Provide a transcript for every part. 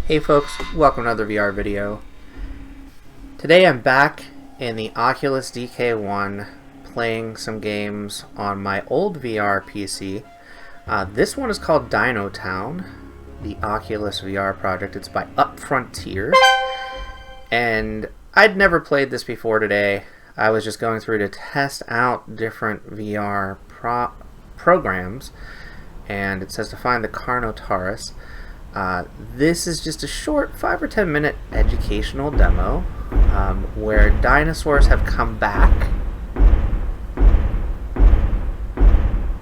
Hey folks, welcome to another VR video. Today I'm back in the Oculus DK1 playing some games on my old VR PC. This one is called Dino Town, the Oculus VR project. It's by Frontier, and I'd never played this before today. I was just going through to test out different VR programs, and it says to find the Carnotaurus. This is just a short 5 or 10 minute educational demo where dinosaurs have come back,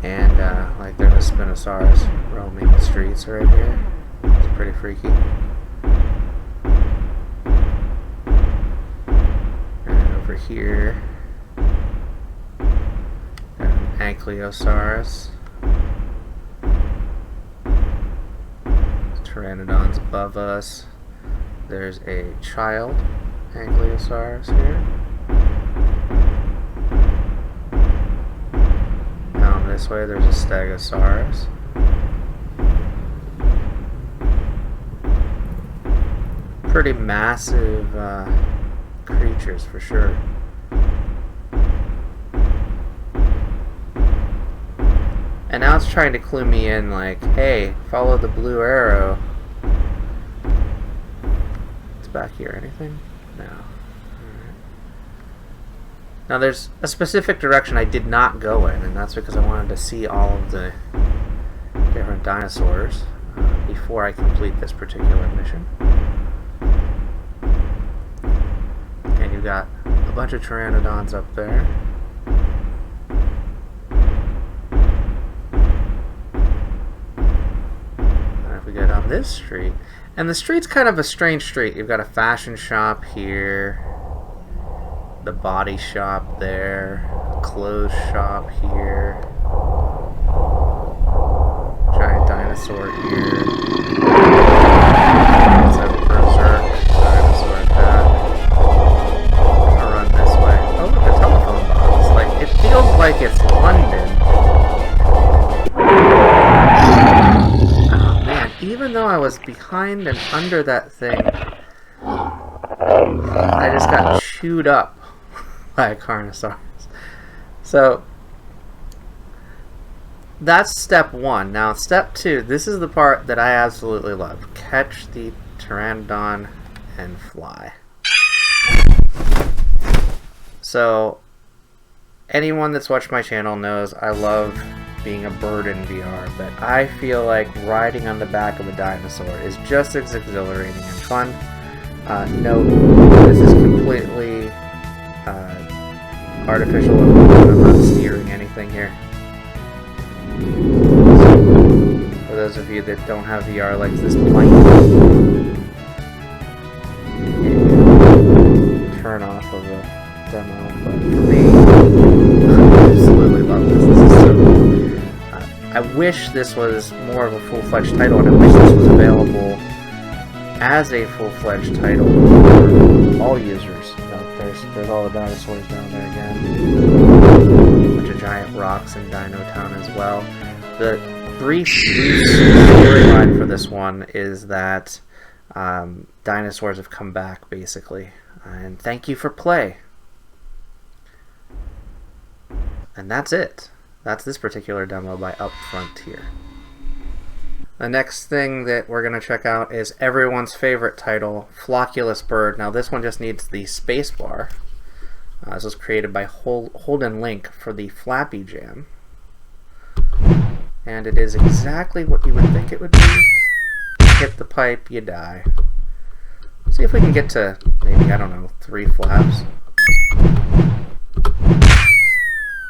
and like there's a Spinosaurus roaming the streets right here. It's pretty freaky. And over here, an Ankylosaurus. Pteranodons above us. There's a child Ankylosaurus here. Down this way there's a Stegosaurus. Pretty massive creatures for sure. And now it's trying to clue me in like, hey, follow the blue arrow. It's back here. Anything? No. Alright. Now there's a specific direction I did not go in, and that's because I wanted to see all of the different dinosaurs before I complete this particular mission. And you've got a bunch of Pteranodons up there. Get on this street, and the street's kind of a strange street. You've got a fashion shop here, the body shop there, clothes shop here, giant dinosaur here. It's a berserk dinosaur attack. I'm gonna run this way. Oh, look, a telephone box. Like, it feels like it's London. Even though I was behind and under that thing, I just got chewed up by a Carnosaurus. So that's step one. Now step two, this is the part that I absolutely love. Catch the Pteranodon and fly. So anyone that's watched my channel knows I love being a bird in VR, but I feel like riding on the back of a dinosaur is just as exhilarating and fun. Note, this is completely artificial. I'm not steering anything here. So, for those of you that don't have VR like this might turn off of a demo, but for me, I absolutely love this. This is so cool. I wish this was more of a full-fledged title, and I wish this was available as a full-fledged title for all users. There's all the dinosaurs down there again. A bunch of giant rocks in Dino Town as well. The brief storyline for this one is that dinosaurs have come back, basically. And thank you for play. And that's it. That's this particular demo by Frontier. The next thing that we're going to check out is everyone's favorite title, Floculus Bird. Now this one just needs the spacebar. This was created by Holden Link for the Flappy Jam. And it is exactly what you would think it would be. Hit the pipe, you die. See if we can get to maybe, I don't know, 3 flaps.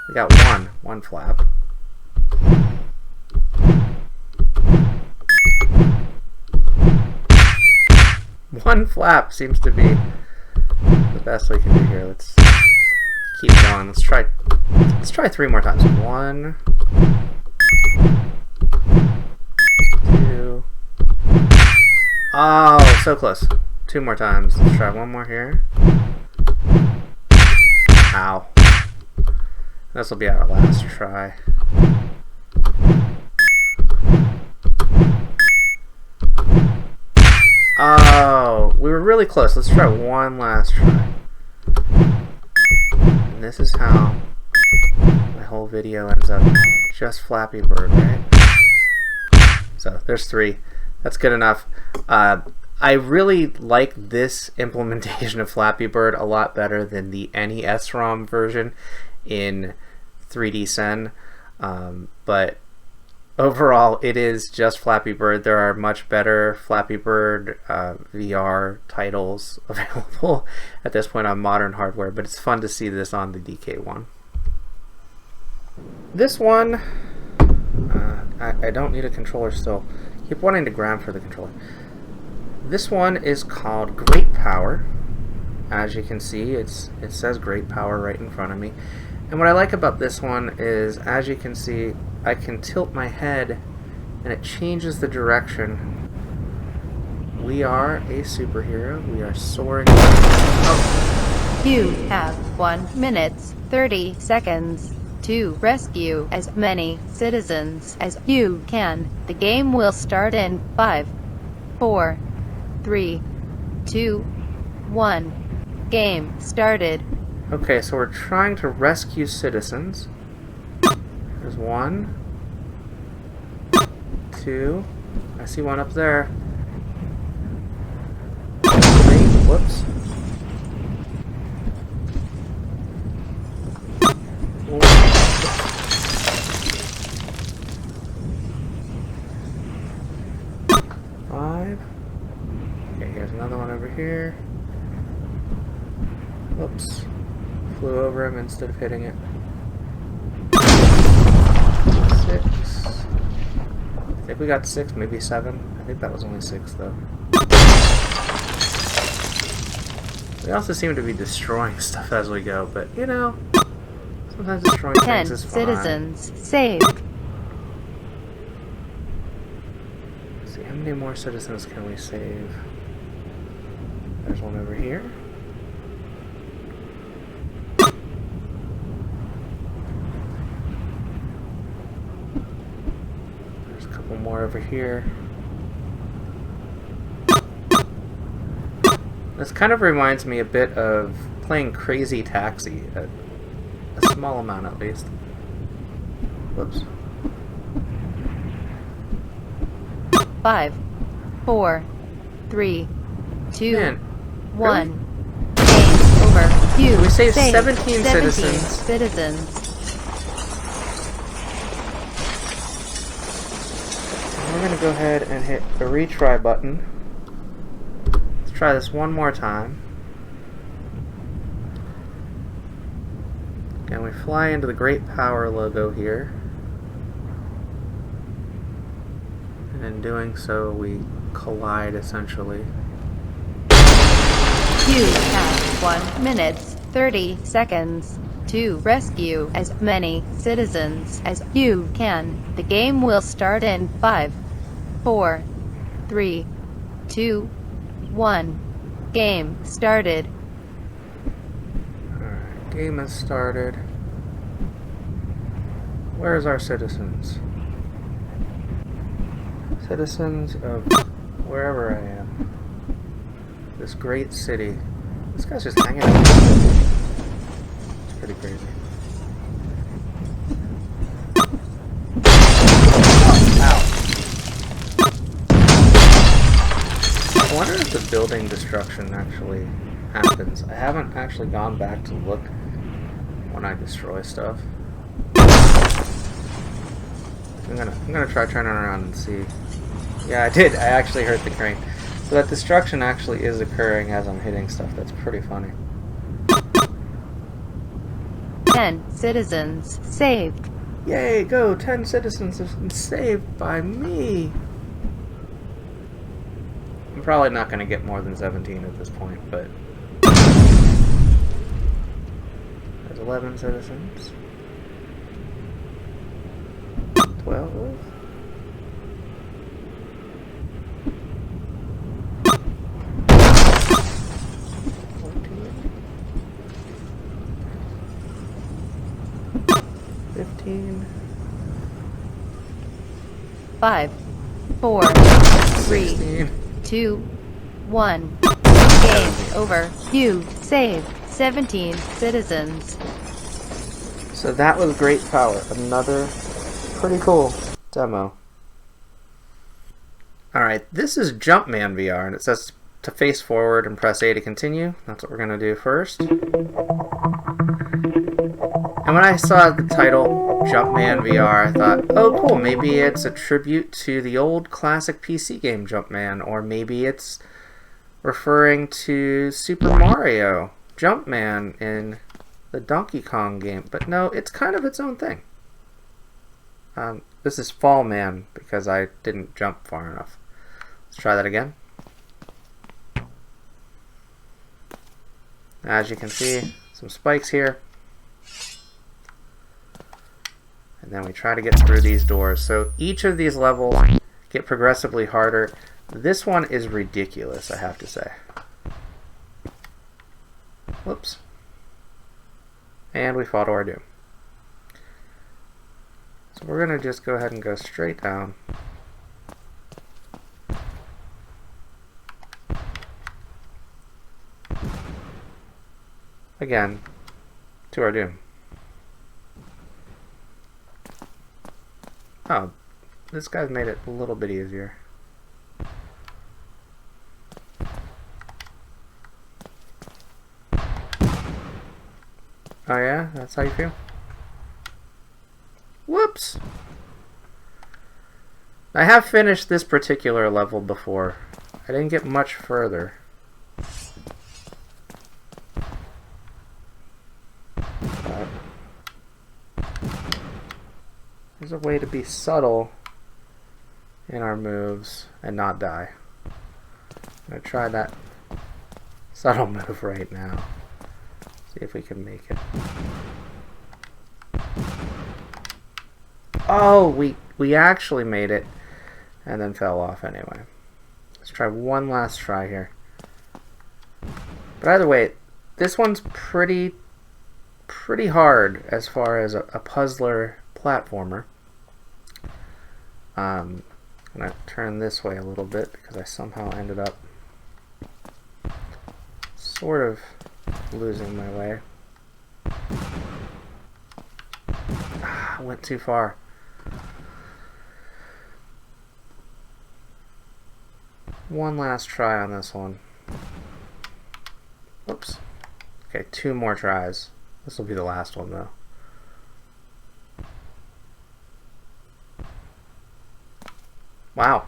We got one flap. One flap seems to be the best we can do here. Let's keep going. Let's try 3 more times. 1, 2. Oh, so close. 2 more times. Let's try 1 more here. Ow. This will be our last try. Oh, we were really close. Let's try one last try. And this is how my whole video ends up. Just Flappy Bird, right? So there's 3. That's good enough. I really like this implementation of Flappy Bird a lot better than the NES ROM version in 3D Sen. But overall, it is just Flappy Bird. There are much better Flappy Bird VR titles available at this point on modern hardware, but it's fun to see this on the DK1. This one, I don't need a controller still. Keep wanting to grab for the controller. This one is called Great Power. As you can see, it says Great Power right in front of me. And what I like about this one is, as you can see, I can tilt my head and it changes the direction. We are a superhero. We are soaring. Oh. You have 1 minute 30 seconds to rescue as many citizens as you can. The game will start in 5, 4, 3, 2, 1. Game started. Okay, so we're trying to rescue citizens. There's 1, 2. I see one up there. 3. Whoops. 4. 5. Okay, here's another one over here. Whoops. Flew over him instead of hitting it. 6. I think we got 6, maybe 7. I think that was only 6 though. We also seem to be destroying stuff as we go, but you know, sometimes destroying 10 things is fun. citizens saved. Let's see, how many more citizens can we save? There's one over here. There's a couple more over here. This kind of reminds me a bit of playing Crazy Taxi, a small amount at least. Whoops. 5, 4, 3, 2, Man, 1. really? Game over. You We saved saved 17 citizens. citizens. We're going to go ahead and hit the retry button. Let's try this one more time. And we fly into the Great Power logo here. And in doing so, we collide essentially. You have 1 minute 30 seconds to rescue as many citizens as you can. The game will start in 5, 4, 3, 2, 1. Game started. Alright, game has started. Where's our citizens? Citizens of wherever I am. This great city. This guy's just hanging out. It's pretty crazy. Ow. I wonder if the building destruction actually happens. I haven't actually gone back to look when I destroy stuff. I'm gonna try turning around and see. Yeah, I did. I actually hurt the crane. So that destruction actually is occurring as I'm hitting stuff. That's pretty funny. 10 citizens saved. Yay, go! 10 citizens have been saved by me! I'm probably not going to get more than 17 at this point, but... There's 11 citizens. 12... 15. 5, 4, 3, 16. 2, 1. Game over. You saved 17 citizens. So that was great power. Another pretty cool demo. Alright, this is Jumpman VR, and it says to face forward and press A to continue. That's what we're going to do first. And when I saw the title Jumpman VR, I thought, oh cool, maybe it's a tribute to the old classic PC game Jumpman, or maybe it's referring to Super Mario Jumpman in the Donkey Kong game. But no, it's kind of its own thing. This is Fall Man because I didn't jump far enough. Let's try that again. As you can see, some spikes here. And then we try to get through these doors. So each of these levels get progressively harder. This one is ridiculous, I have to say. Whoops. And we fall to our doom. So we're going to just go ahead and go straight down. Again, to our doom. Oh, this guy's made it a little bit easier. Oh yeah? That's how you feel? Whoops! I have finished this particular level before. I didn't get much further. But there's a way to be subtle in our moves and not die. I'm going to try that subtle move right now. See if we can make it. Oh, we actually made it and then fell off anyway. Let's try one last try here. But either way, this one's pretty hard as far as a puzzler platformer. I'm going to turn this way a little bit because I somehow ended up sort of losing my way. I went too far. One last try on this one. Oops. Okay, 2 more tries. This will be the last one though. Wow.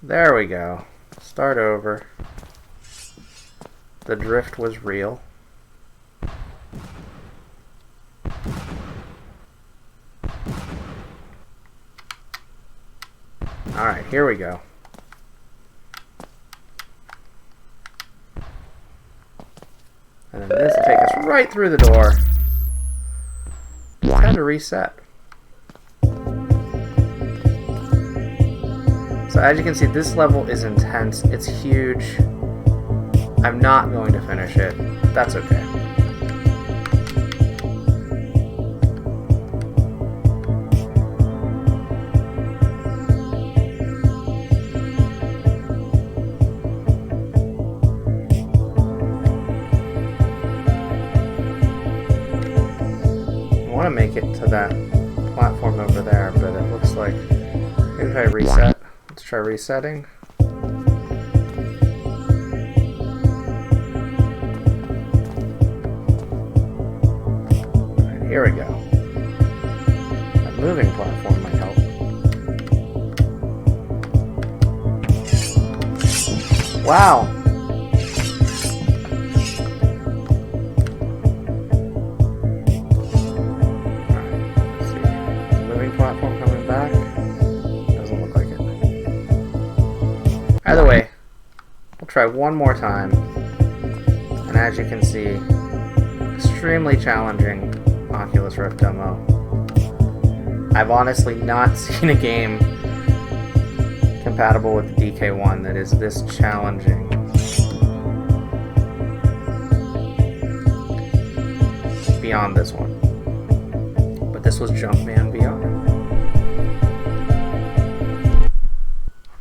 There we go. Start over. The drift was real. Alright, here we go. And then this will take us right through the door. Just had to reset. So as you can see, this level is intense. It's huge. I'm not going to finish it. That's okay. I want to make it to that platform over there, but it looks like maybe if I reset. Let's try resetting. Alright, here we go. That moving platform might help. Wow! Alright, let's see. Moving platform coming back. Doesn't look like it. Either way, we'll try one more time. And as you can see, extremely challenging Oculus Rift demo. I've honestly not seen a game compatible with the DK1 that is this challenging. Beyond this one. But This was Jumpman VR.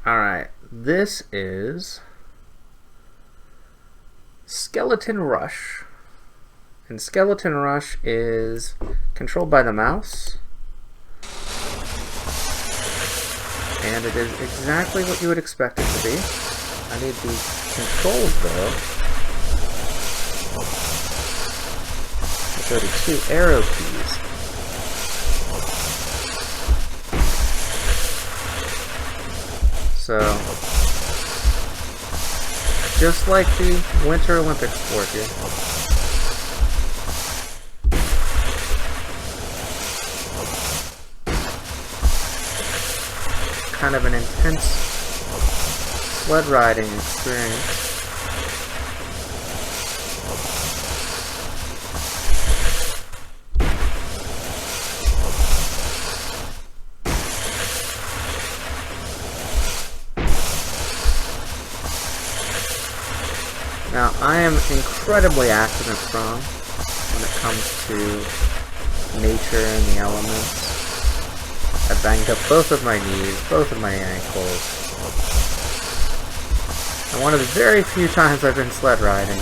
Alright, this is Skeleton Rush. And Skeleton Rush is controlled by the mouse. And it is exactly what you would expect it to be. I need the controls though. Go to 2 arrow keys. So, just like the Winter Olympic sport here. Kind of an intense sled riding experience. Now, I am incredibly accident prone when it comes to nature and the elements. I banged up both of my knees, both of my ankles. And one of the very few times I've been sled riding,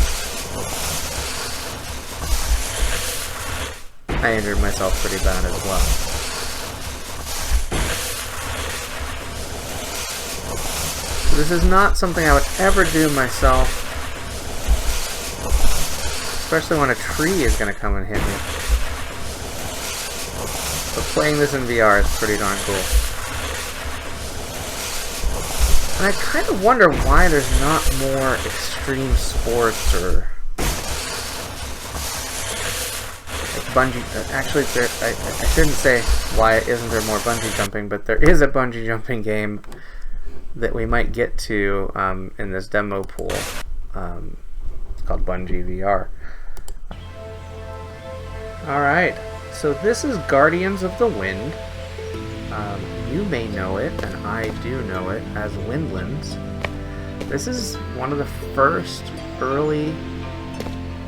I injured myself pretty bad as well. This is not something I would ever do myself. Especially when a tree is going to come and hit me. But playing this in VR is pretty darn cool. And I kind of wonder why there's not more extreme sports or like bungee. Actually, I shouldn't say why isn't there more bungee jumping, but there is a bungee jumping game that we might get to in this demo pool. It's called Bungee VR. Alright, so this is Guardians of the Wind. You may know it, and I do know it, as Windlands. This is one of the first early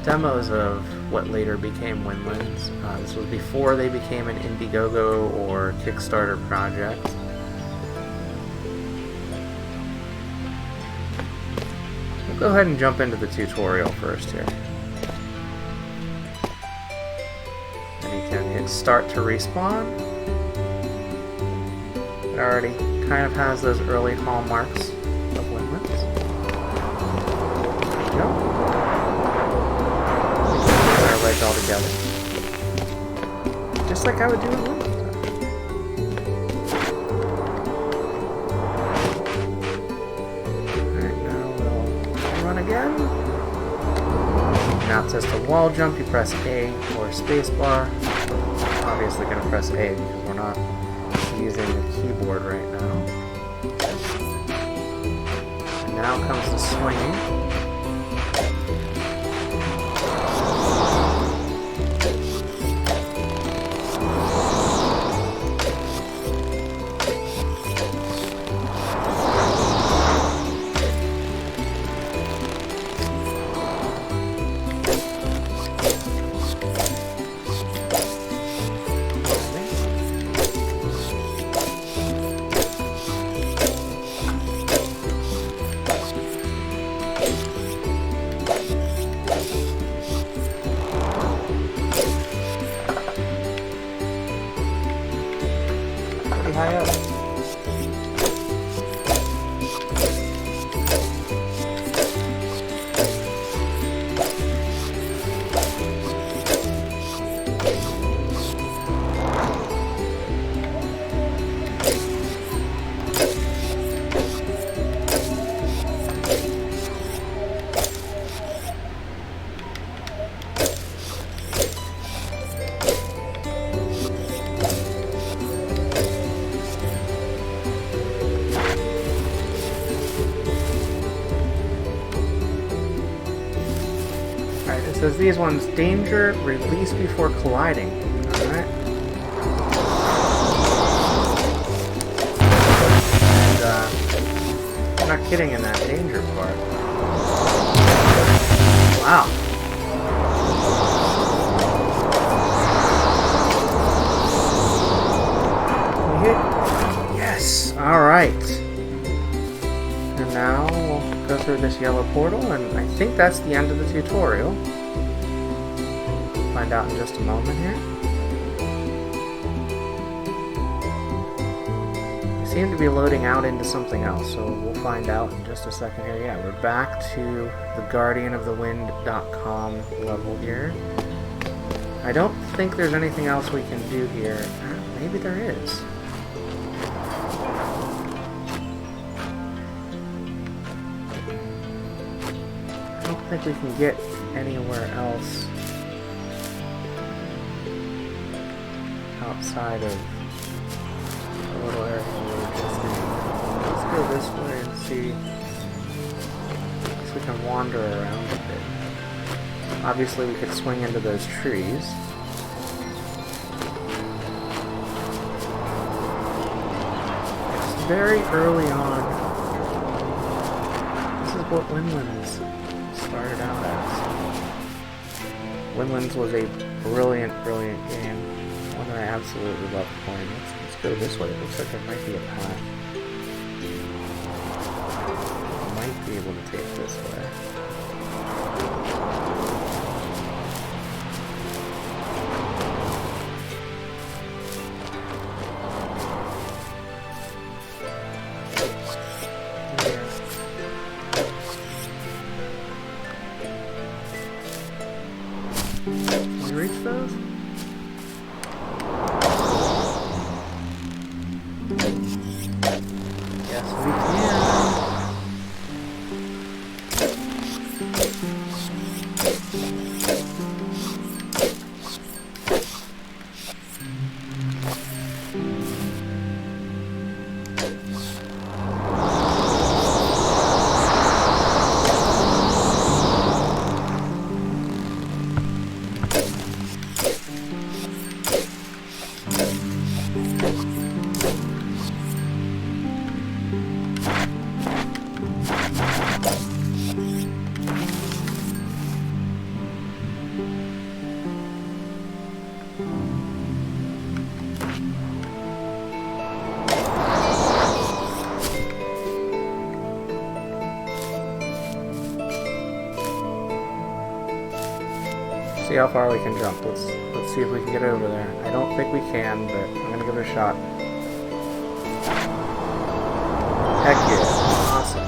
demos of what later became Windlands. This was before they became an Indiegogo or Kickstarter project. We'll go ahead and jump into the tutorial first here. And you can hit start to respawn. It already kind of has those early hallmarks of Windlands. There we go. Put our legs all together. Just like I would do in Windlands. Again. Now it says to wall jump, you press A or spacebar. Obviously going to press A because we're not using the keyboard right now. And now comes the swinging. High up. It says these ones, danger, release before colliding. Alright. And, I'm not kidding in that danger part. Wow. Alright. And now we'll go through this yellow portal, and I think that's the end of the tutorial. Find out in just a moment here. We seem to be loading out into something else, so we'll find out in just a second here. Yeah, we're back to the guardianofthewind.com level here. I don't think there's anything else we can do here. Maybe there is. I don't think we can get anywhere else outside of the little area we're just in. Let's go this way and see if we can wander around a bit. Obviously we could swing into those trees. It's very early on. This is what Windlands started out as. Windlands was a brilliant, brilliant game. One that I absolutely love playing. Let's go this way. It looks like there might be a path. Might be able to take this way. Can we reach those? Yes, we can. See how far we can jump. Let's see if we can get over there. I don't think we can, but I'm gonna give it a shot. Heck yeah. Awesome.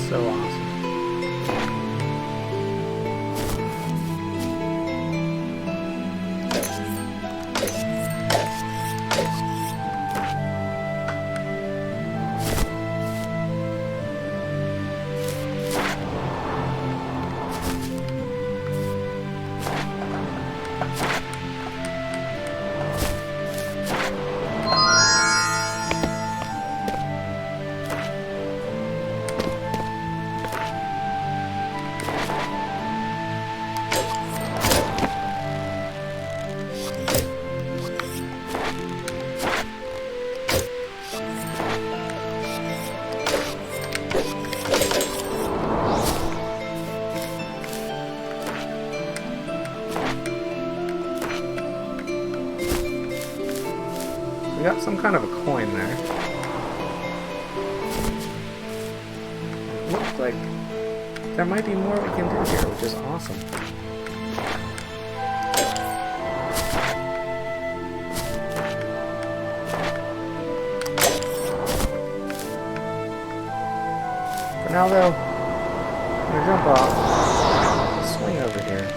So awesome. We got some kind of a coin there. It looks like there might be more we can do here, which is awesome. For now though, I'm gonna jump off, swing over here.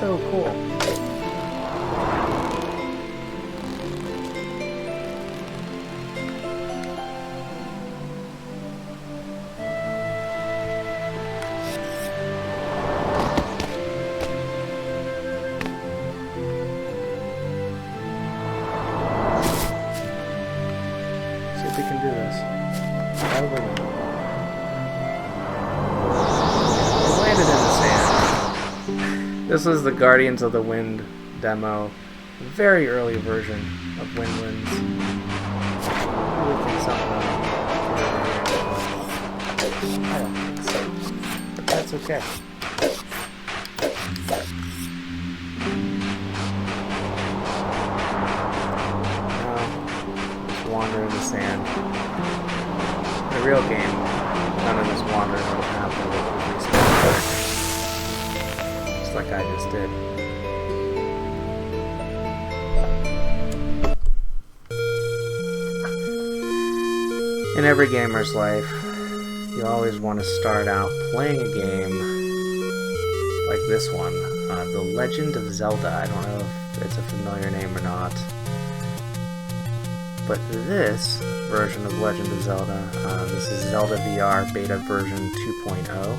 so cool. See if we can do this. Probably not. Landed in the sand. This was the Guardians of the Wind demo, a very early version of Windlands. Really think something I don't think so, but that's okay. Now, just wander in the sand. In a real game, none of this wandering would have happened. Just like I just did. In every gamer's life, you always want to start out playing a game like this one, The Legend of Zelda. I don't know if it's a familiar name or not. But this version of Legend of Zelda, this is Zelda VR beta version 2.0.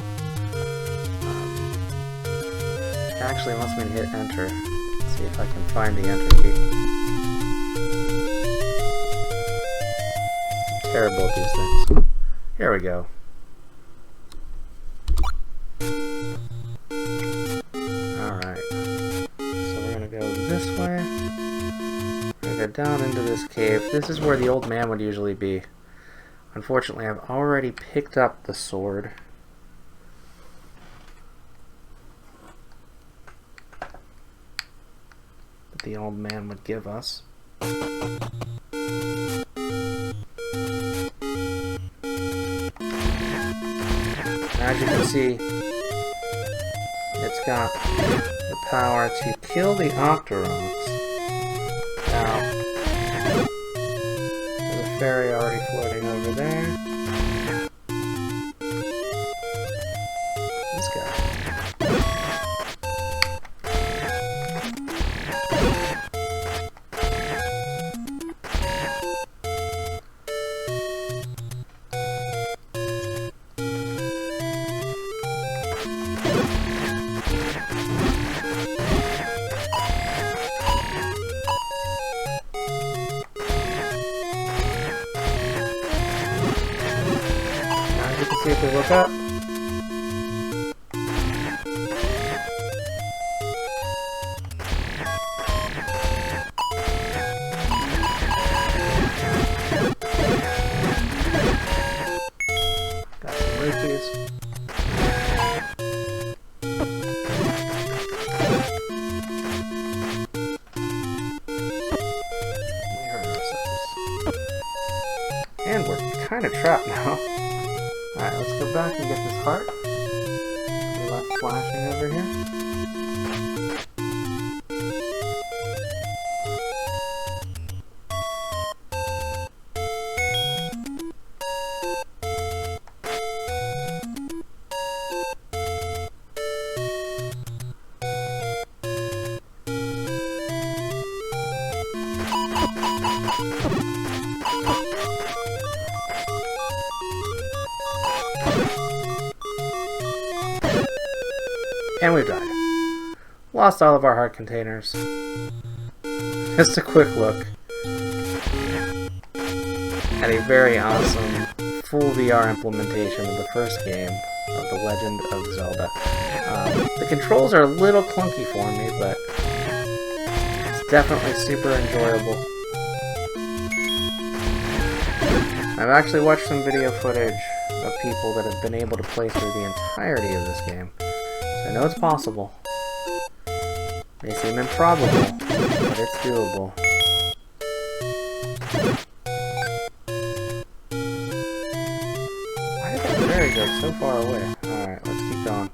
It actually wants me to hit enter. Let's see if I can find the enter key. I'm terrible at these things. Here we go. Alright. So we're gonna go this way. We're gonna go down into this cave. This is where the old man would usually be. Unfortunately, I've already picked up the sword. That the old man would give us. As you can see, it's got the power to kill the Octoroks. Now, there's a fairy already floating over there. This guy. See if we look up. Got some rupees. We hurt ourselves. And we're kind of trapped now. Alright, let's go back and get this heart. We left flashing over here. And we've died. Lost all of our heart containers. Just a quick look at a very awesome full VR implementation of the first game of The Legend of Zelda. The controls are a little clunky for me, but it's definitely super enjoyable. I've actually watched some video footage of people that have been able to play through the entirety of this game. I know it's possible. May seem improbable, but it's doable. Why did that fairy go so far away? Alright, let's keep going.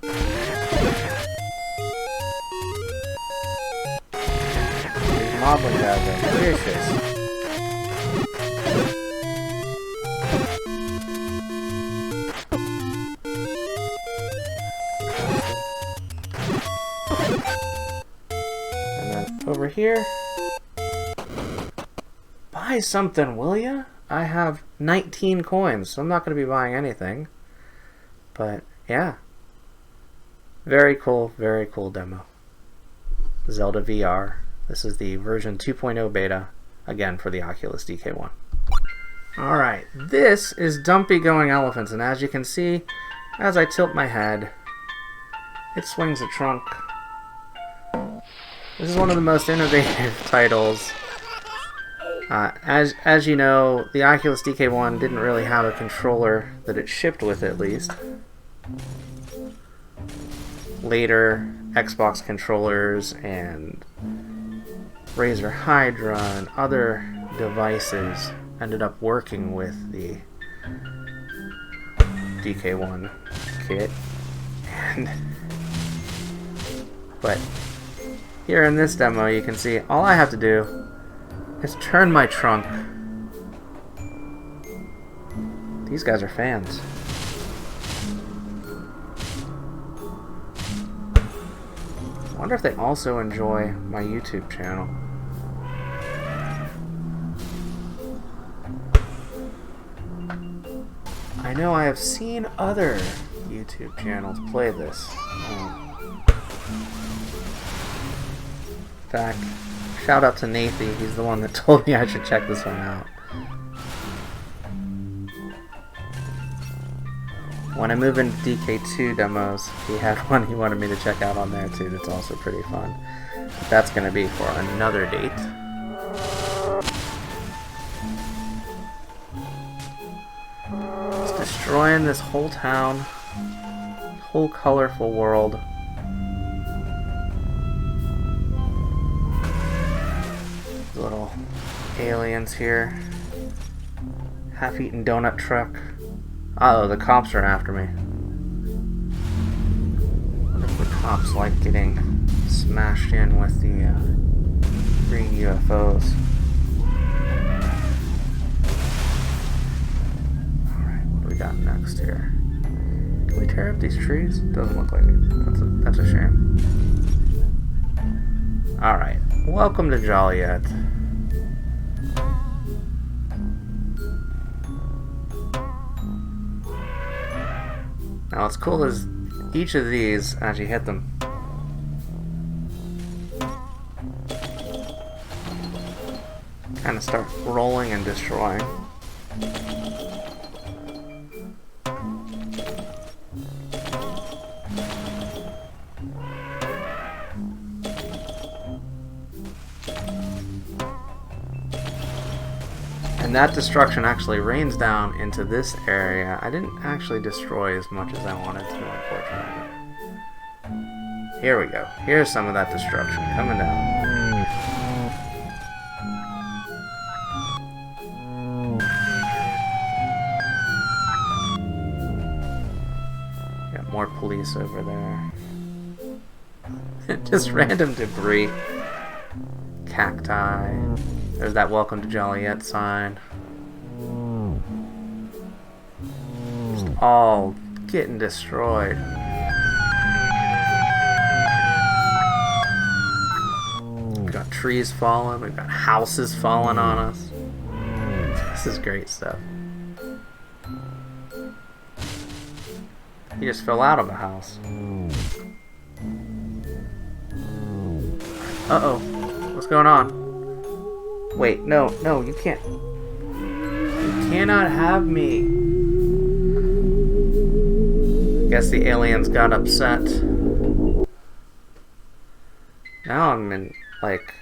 These moblin guys are vicious. over here. Buy something, will ya? I have 19 coins, so I'm not going to be buying anything. But, yeah. Very cool demo. Zelda VR. This is the version 2.0 beta, again, for the Oculus DK1. Alright, this is Dumpy Going Elephants, and as you can see, as I tilt my head, it swings a trunk. This is one of the most innovative titles. As you know, the Oculus DK1 didn't really have a controller that it shipped with, at least. Later, Xbox controllers and Razer Hydra and other devices ended up working with the DK1 kit. But here in this demo, you can see all I have to do is turn my trunk. These guys are fans. I wonder if they also enjoy my YouTube channel. I know I have seen other YouTube channels play this. In fact, shout out to Nathy, he's the one that told me I should check this one out. When I move into DK2 demos, he had one he wanted me to check out on there too that's also pretty fun. But that's going to be for another date. Just destroying this whole town, whole colorful world. Little aliens here. Half-eaten donut truck. Uh-oh, the cops are after me. What if the cops like getting smashed in with the green UFOs? Alright, what do we got next here? Can we tear up these trees? Doesn't look like it. That's a shame. Alright, welcome to Joliet. Now what's cool is each of these, as you hit them, kind of start rolling and destroying. And that destruction actually rains down into this area. I didn't actually destroy as much as I wanted to, unfortunately. Here we go. Here's some of that destruction coming down. Got more police over there. Just random debris. Cacti. There's that Welcome to Joliet sign. Just all getting destroyed. We've got trees falling, we've got houses falling on us. This is great stuff. He just fell out of a house. Uh-oh. What's going on? Wait, no, you can't. You cannot have me. I guess the aliens got upset. Now I'm in, like,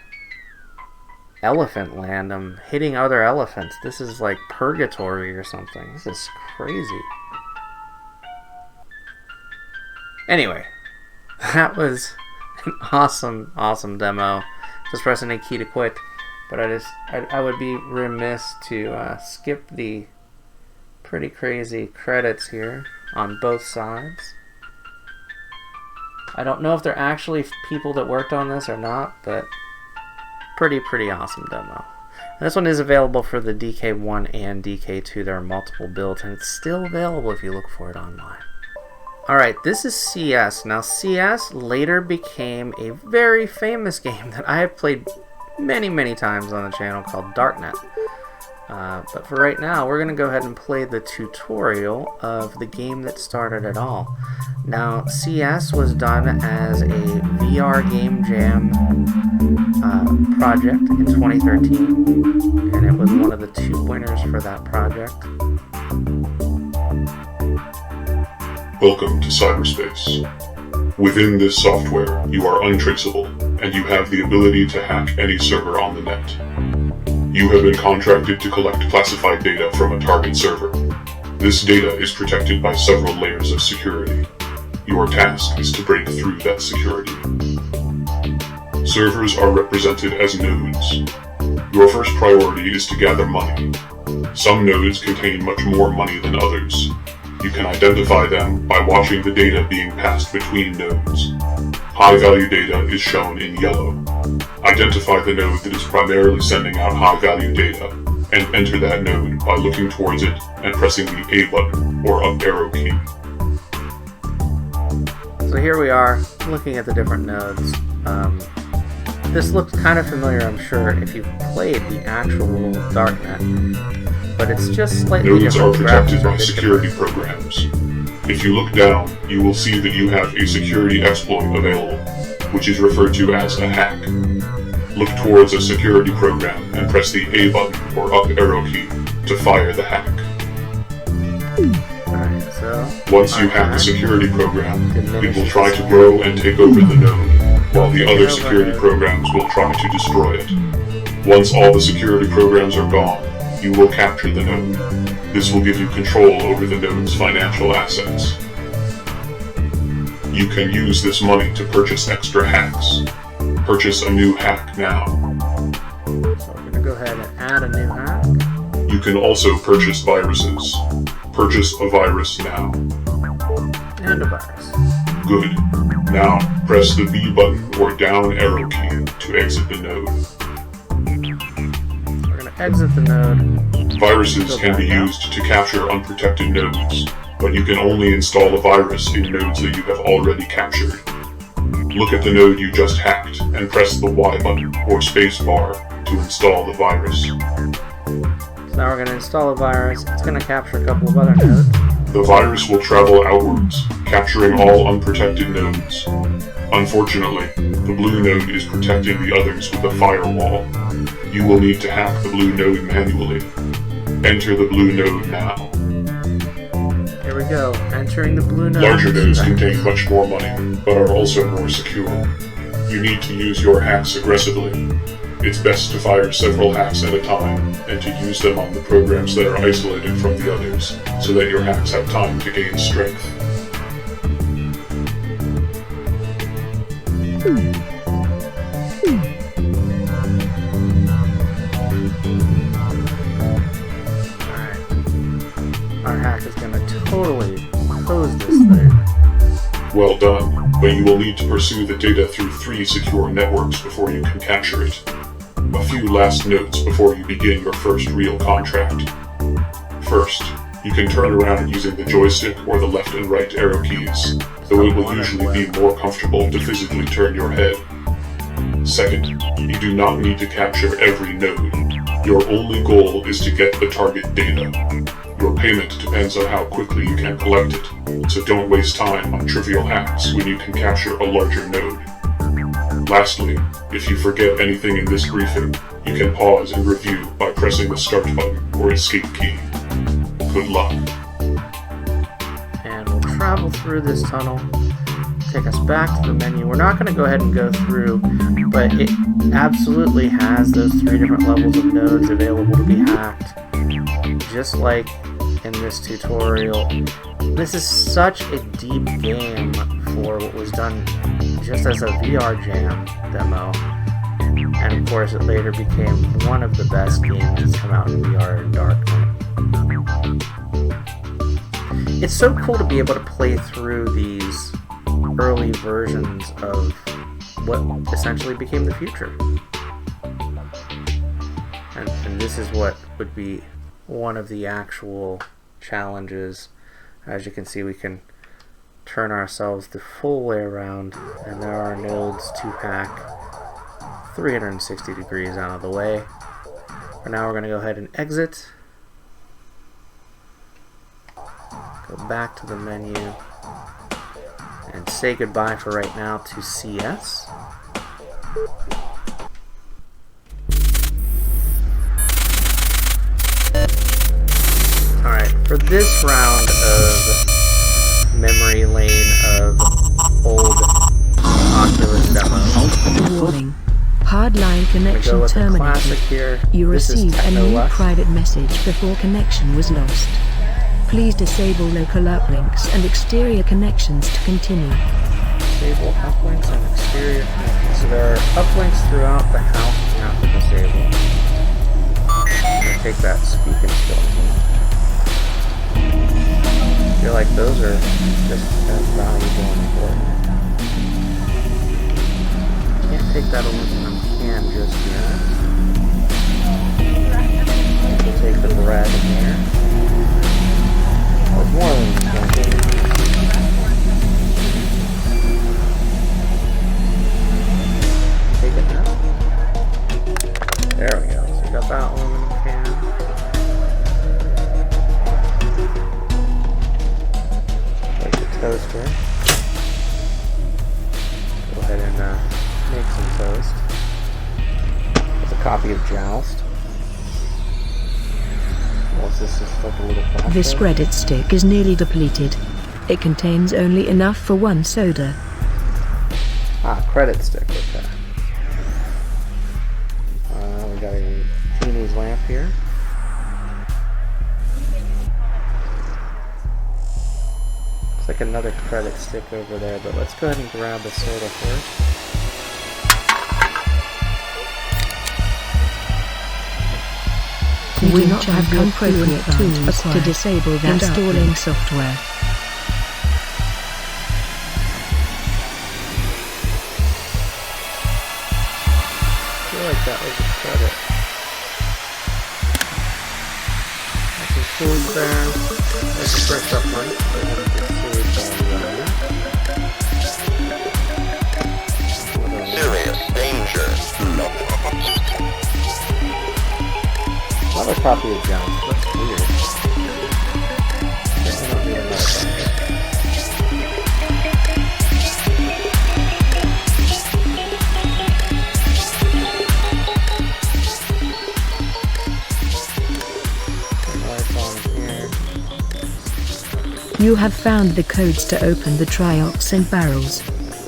elephant land. I'm hitting other elephants. This is like purgatory or something. This is crazy. Anyway, that was an awesome demo. Just pressing a key to quit. But I would be remiss to skip the pretty crazy credits here on both sides. I don't know if they're actually people that worked on this or not, but pretty awesome demo. And this one is available for the DK1 and DK2. There are multiple builds, and it's still available if you look for it online. Alright, this is Ciess. Now, Ciess later became a very famous game that I have played many, many times on the channel called Darknet. But for right now, we're going to go ahead and play the tutorial of the game that started it all. Now, Ciess was done as a VR game jam project in 2013, and it was one of the 2 winners for that project. Welcome to cyberspace. Within this software, you are untraceable, and you have the ability to hack any server on the net. You have been contracted to collect classified data from a target server. This data is protected by several layers of security. Your task is to break through that security. Servers are represented as nodes. Your first priority is to gather money. Some nodes contain much more money than others. You can identify them by watching the data being passed between nodes. High-value data is shown in yellow. Identify the node that is primarily sending out high-value data, and enter that node by looking towards it and pressing the A button or up arrow key. So here we are, looking at the different nodes. This looks kind of familiar, I'm sure, if you've played the actual Darknet. But it's just slightly Nodes are different. protected by security programs. If you look down, you will see that you have a security exploit available, which is referred to as a hack. Look towards a security program and press the A button or up arrow key to fire the hack. Alright, so once you hack the security program, it will try to grow and take over the node, while the other security programs will try to destroy it. Once all the security programs are gone, you will capture the node. This will give you control over the node's financial assets. You can use this money to purchase extra hacks. Purchase a new hack now. So we're going to go ahead and add a new hack. You can also purchase viruses. Purchase a virus now. And a virus. Good. Now, press the B button or down arrow key to exit the node. Exit the node. Viruses can be used to capture unprotected nodes, but you can only install a virus in nodes that you have already captured. Look at the node you just hacked and press the Y button or space bar to install the virus. So now we're going to install a virus. It's going to capture a couple of other nodes. The virus will travel outwards, capturing all unprotected nodes. Unfortunately, the blue node is protecting the others with a firewall. You will need to hack the blue node manually. Enter the blue node now. Here we go, entering the blue node. Larger nodes contain much more money, but are also more secure. You need to use your hacks aggressively. It's best to fire several hacks at a time, and to use them on the programs that are isolated from the others, so that your hacks have time to gain strength. Our hack is going to totally close this thing. Well done, but you will need to pursue the data through 3 secure networks before you can capture it. A few last notes before you begin your first real contract. First, you can turn around using the joystick or the left and right arrow keys, though it will usually be more comfortable to physically turn your head. Second, you do not need to capture every node. Your only goal is to get the target data. Your payment depends on how quickly you can collect it, so don't waste time on trivial hacks when you can capture a larger node. Lastly, if you forget anything in this briefing, you can pause and review by pressing the Start button or Escape key. Good luck. And we'll travel through this tunnel, take us back to the menu. We're not going to go ahead and go through, but it absolutely has those 3 different levels of nodes available to be hacked, just like in this tutorial. This is such a deep game for what was done just as a VR jam demo, and of course it later became one of the best games that's come out in VR in Darknet. It's so cool to be able to play through these early versions of what essentially became the future. And this is what would be one of the actual challenges. As you can see, we can turn ourselves the full way around, and there are nodes to hack 360 degrees out of the way. For now, we're going to go ahead and exit. Go back to the menu and say goodbye for right now to Ciess. Alright, for this round of memory lane of old Oculus demos, warning. Hardline connection go terminated. Here. You This is received a new Technolust. private message before connection was lost. Please disable local uplinks and exterior connections to continue. Disable uplinks and exterior connections. So there are uplinks throughout the house you have to disable. I'm take that speaking skill. I feel like those are just as valuable and important. Can't take that aluminum can just yet. We'll take the bread in here. There's more aluminum cans. Take it now. There we go. So we got that aluminum can. Like the toaster. Go ahead and make some toast. There's a copy of Joust. What's this? Just like a little plastic. This credit stick is nearly depleted. It contains only enough for one soda. Ah, credit stick, okay. We got a Genie's lamp here. Looks like another credit stick over there, but let's go ahead and grab the soda first. You do not have the appropriate tools to disable that installing software. I feel like that was a credit. That's some food there. There's the first up one. Serious danger. Another copy of Joust. That's weird. Definitely don't need another copy. You have found the codes to open the trioxin barrels,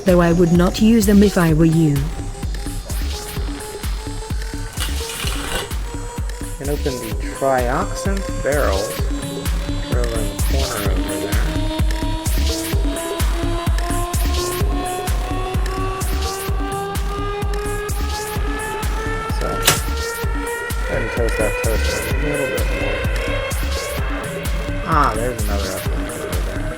though I would not use them if I were you. You can open the trioxin barrels. They're over in the corner over there. So, go ahead and toast that toast a little bit more. Ah, there's another uplink over there.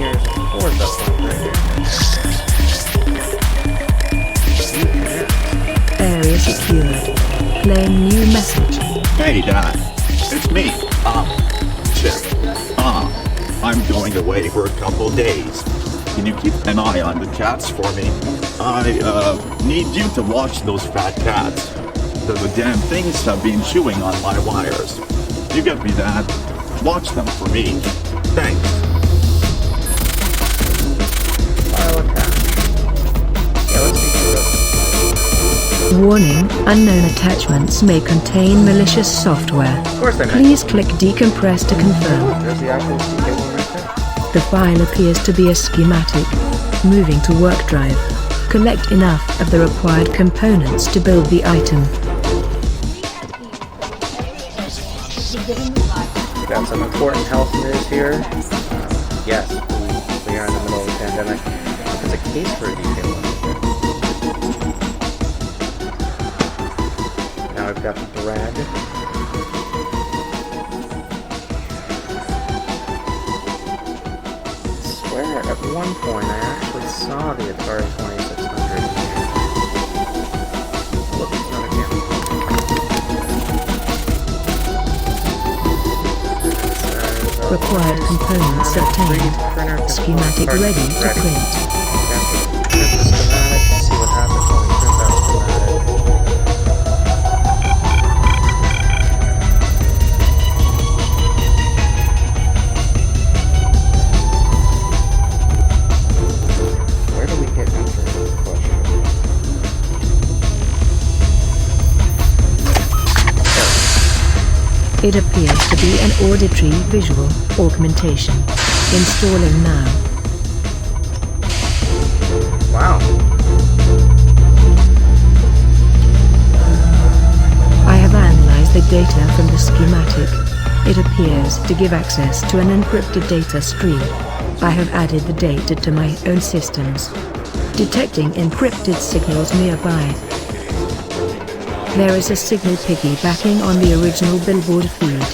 Here's a fourth uplink right here. Area secured. Playing new message. Hey, Dad. It's me. Chip. I'm going away for a couple days. Can you keep an eye on the cats for me? I need you to watch those fat cats. The damn things have been chewing on my wires. You get me, Dad? Watch them for me. Thanks. File a cache. Yeah, let's see this. Warning, unknown attachments may contain malicious software. Of course they may. Please click decompress to confirm. There's the Oculus DK1 right there. The file appears to be a schematic. Moving to work drive. Collect enough of the required components to build the item. Got some important health news here. Yes, we are in the middle of a pandemic. There's a case for a DK1. Now I've got the bread. I swear at one point I actually saw the Atari 2600 here. Required components obtained. Schematic ready to print. Print the schematic to see what happens when we print that schematic. Where do we hit enter? Question. It appears to be an auditory visual augmentation. Installing now. Wow. I have analyzed the data from the schematic. It appears to give access to an encrypted data stream. I have added the data to my own systems. Detecting encrypted signals nearby. There is a signal piggybacking on the original billboard feed.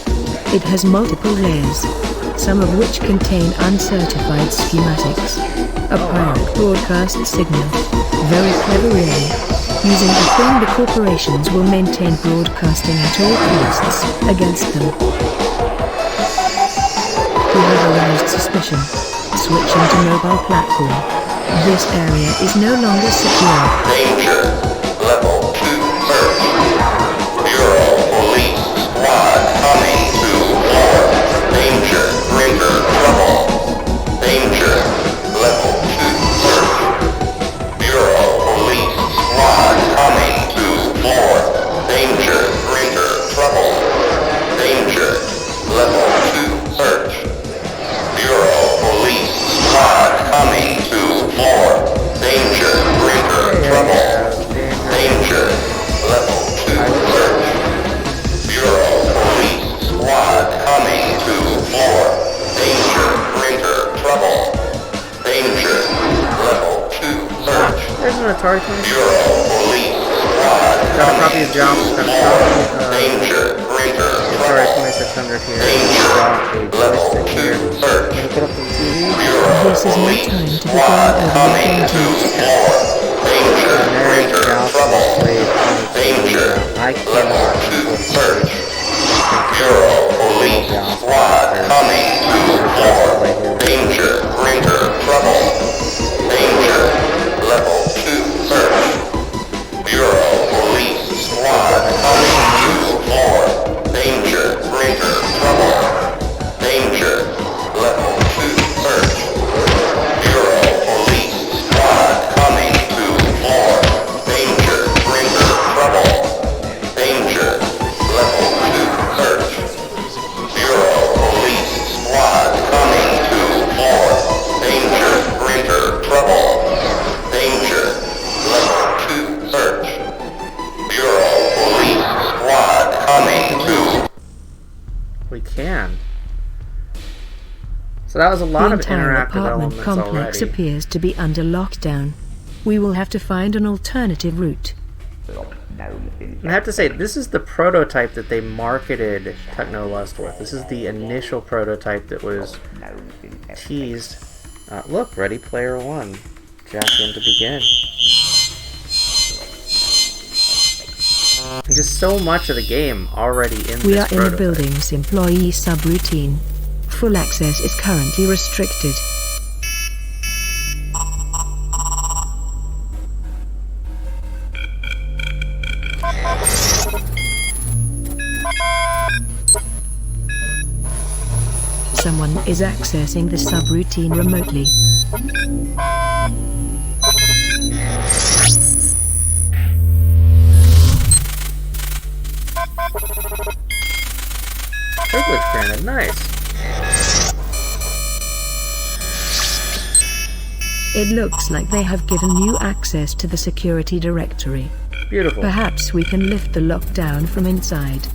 It has multiple layers, some of which contain uncertified schematics. A pirate broadcast signal. Very clever really. Using a thing the corporations will maintain broadcasting at all costs against them. We have aroused suspicion. Switching to mobile platform. This area is no longer secure. Danger. Level 2 search. Bureau Police Squad coming to floor. Danger. Greater trouble. Danger. Level 2 search. Bureau Police Squad coming to floor. Danger. Greater trouble. Danger. Level 2 search. Bureau Police Squad coming to floor. Danger. Greater trouble. Danger. Level 2 search. Bureau Police Squad coming to floor. Danger. Greater trouble. Danger. Level 2 search. There's an Atari 26. Bureau Police Squad Got a copy coming of Jump. Got a copy of Danger. Greater Atari trouble. 2600 here. Danger. Got a Level joystick here. 2 search. Can you put up the TV? Bureau This is no Police time to be Squad going over coming your to contents. floor. Danger. And there's Greater Jump trouble. played Danger. I Level cannot 2 search. Bureau Police Squad coming to floor. Danger. Greater trouble. Danger. Level 2 search. Bureau Police Squad coming to floor. Danger. Greater trouble. Danger. Level 2 search. Bureau Police Squad coming to floor. Danger. Greater trouble. Danger. Level 2 search. Bureau Police Squad coming to floor. Danger. Greater trouble. Danger. Level 2 search. Bureau Police Squad coming to... We can. So that was a lot The of entire interactive apartment elements complex already. appears to be under lockdown. We will have to find an alternative route. And I have to say, this is the prototype that they marketed Technolust with. This is the initial prototype that was teased. Look, Ready Player One. Jack in to begin. And just so much of the game already in We this are in the prototype. building's employee subroutine. Full access is currently restricted. Someone is accessing the subroutine remotely. Privilege granted, nice. It looks like they have given you access to the security directory. Beautiful. Perhaps we can lift the lockdown from inside.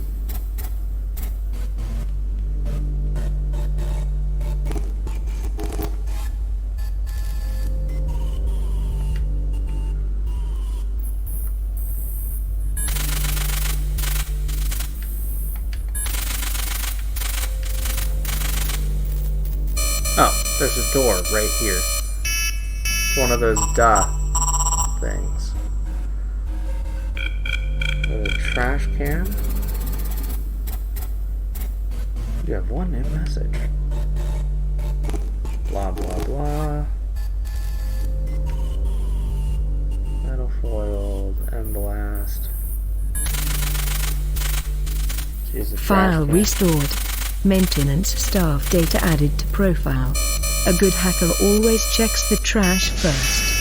Oh, there's a door right here. It's one of those things. There's a trash can. You have one new message. blah blah blah. Metal foiled, emblast. File restored. Maintenance staff data added to profile. A good hacker always checks the trash first.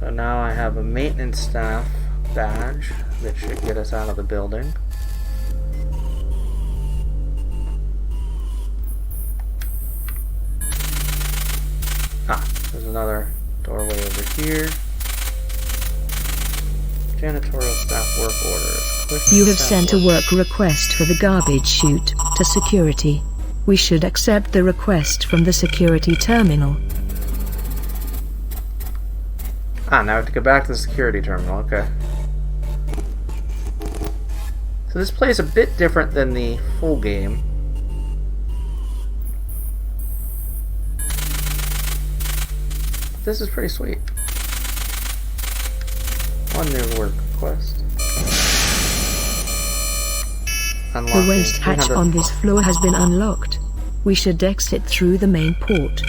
So now I have a maintenance staff badge that should get us out of the building. There's another doorway over here. Janitorial staff work orders. You have sent a work request for the garbage chute to security. We should accept the request from the security terminal. Now I have to go back to the security terminal, okay. So this plays a bit different than the full game. This is pretty sweet. One new work request. The waste hatch on this floor has been unlocked. We should exit through the main port.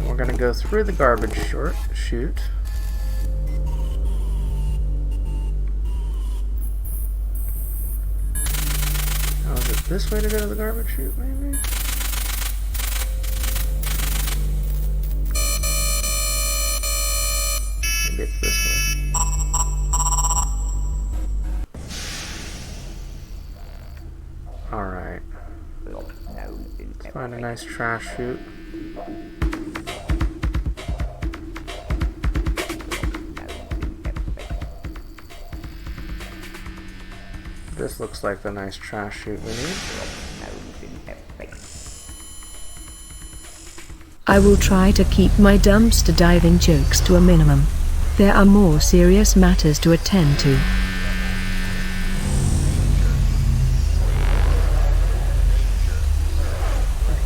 We're gonna go through the garbage chute. Now is it this way to go to the garbage chute, maybe? Maybe it's this way. Alright. Let's find a nice trash chute. This looks like the nice trash chute we need. I will try to keep my dumpster diving jokes to a minimum. There are more serious matters to attend to.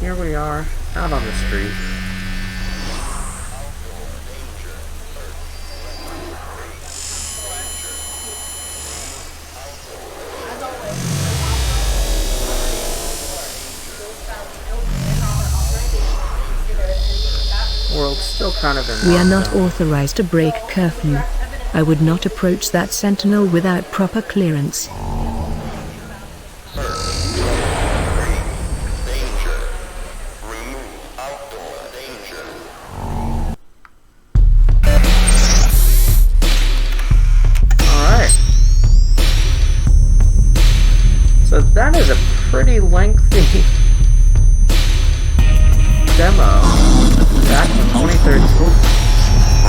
Here we are, out on the street. World's still kind of in We are not lockdown. authorized to break curfew. I would not approach that sentinel without proper clearance. Alright. So that is a pretty lengthy demo. Back in 2013.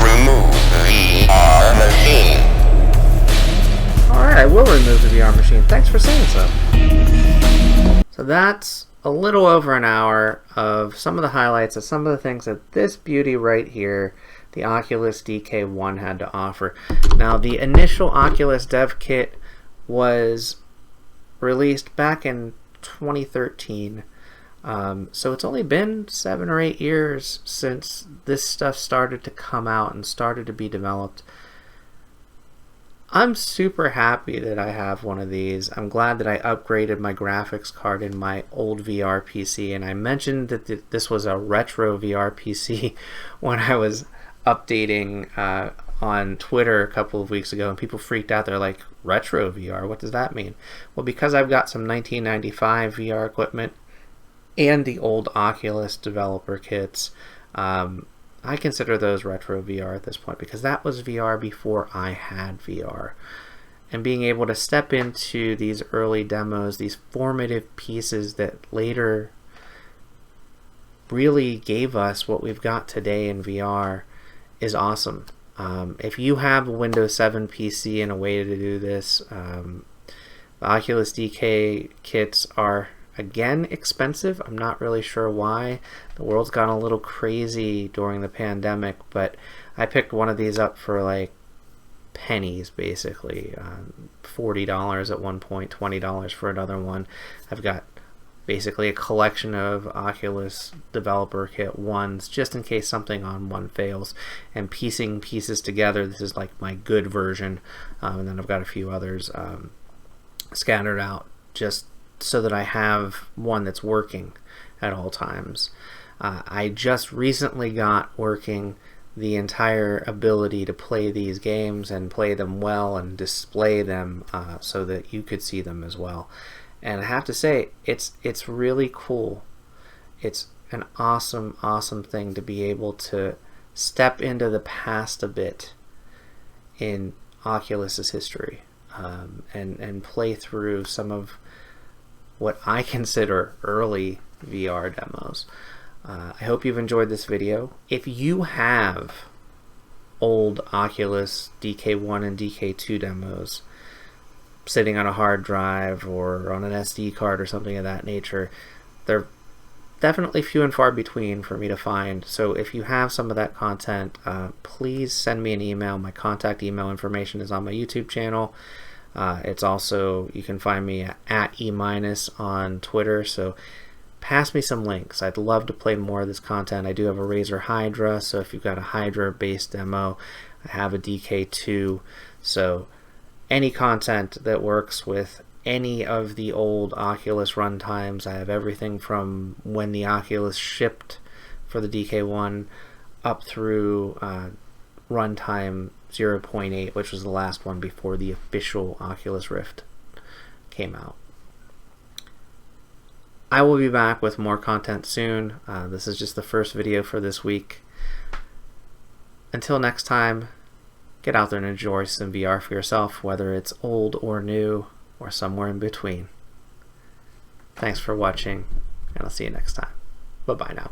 Remove VR machine. Alright, I will remove the VR machine. Thanks for saying so. So that's a little over an hour of some of the highlights of some of the things that this beauty right here, the Oculus DK1, had to offer. Now, the initial Oculus dev kit was released back in 2013. So it's only been 7 or 8 years since this stuff started to come out and started to be developed. I'm super happy that I have one of these. I'm glad that I upgraded my graphics card in my old VR PC, and I mentioned that this was a retro VR PC when I was updating on Twitter a couple of weeks ago, and people freaked out. They're like, retro VR? What does that mean? Well, because I've got some 1995 VR equipment and the old Oculus developer kits, I consider those retro VR at this point, because that was VR before I had VR. And being able to step into these early demos, these formative pieces that later really gave us what we've got today in VR, is awesome. If you have a Windows 7 PC and a way to do this, the Oculus DK kits are again expensive. I'm not really sure why. The world's gone a little crazy during the pandemic, but I picked one of these up for like pennies, basically. $40 at one point, $20 for another one. I've got basically a collection of Oculus Developer Kit 1s, just in case something on one fails, and piecing pieces together. This is like my good version, and then I've got a few others scattered out, just so that I have one that's working at all times. I just recently got working the entire ability to play these games and play them well and display them so that you could see them as well. And I have to say, it's really cool. It's an awesome thing to be able to step into the past a bit in Oculus's history, and play through some of what I consider early VR demos. I hope you've enjoyed this video. If you have old Oculus DK1 and DK2 demos sitting on a hard drive or on an SD card or something of that nature, they're definitely few and far between for me to find. So if you have some of that content, please send me an email. My contact email information is on my YouTube channel. It's also, you can find me at E- on Twitter. So pass me some links. I'd love to play more of this content. I do have a Razer Hydra, so if you've got a Hydra based demo, I have a DK2. So any content that works with any of the old Oculus runtimes. I have everything from when the Oculus shipped for the DK1 up through runtime 0.8, which was the last one before the official Oculus Rift came out. I will be back with more content soon. This is just the first video for this week. Until next time, get out there and enjoy some VR for yourself, whether it's old or new or somewhere in between. Thanks for watching, and I'll see you next time. Bye-bye now.